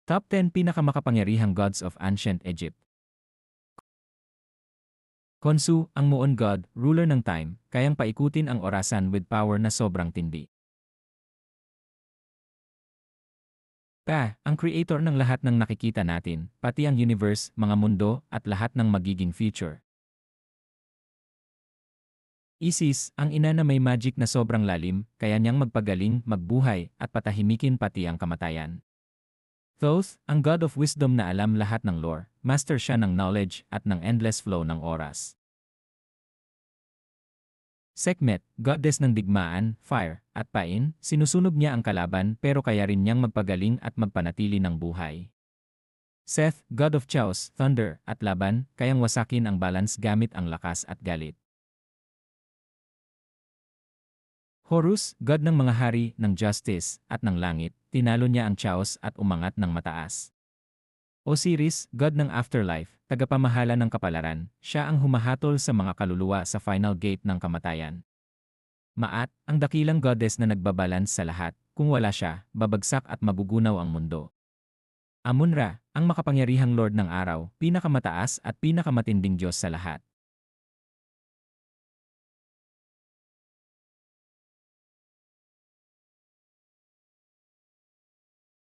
Top 10 Pinakamakapangyarihang Gods of Ancient Egypt. Khonsu, ang Muon God, ruler ng time, kayang paikutin ang orasan with power na sobrang tindi. Ang creator ng lahat ng nakikita natin, pati ang universe, mga mundo, at lahat ng magiging future. Isis, ang ina na may magic na sobrang lalim, kaya niyang magpagaling, magbuhay, at patahimikin pati ang kamatayan. Thoth, ang God of Wisdom na alam lahat ng lore, master siya ng knowledge at ng endless flow ng oras. Sekhmet, goddess ng digmaan, fire, at pain, sinusunog niya ang kalaban pero kaya rin niyang magpagaling at magpanatili ng buhay. Seth, god of chaos, thunder, at laban, kayang wasakin ang balance gamit ang lakas at galit. Horus, god ng mga hari, ng justice, at ng langit, tinalo niya ang chaos at umangat ng mataas. Osiris, god ng afterlife, tagapamahala ng kapalaran, siya ang humahatol sa mga kaluluwa sa final gate ng kamatayan. Maat, ang dakilang goddess na nagbabalance sa lahat, kung wala siya, babagsak at magugunaw ang mundo. Amun-Ra, ang makapangyarihang lord ng araw, pinakamataas at pinakamatinding Diyos sa lahat.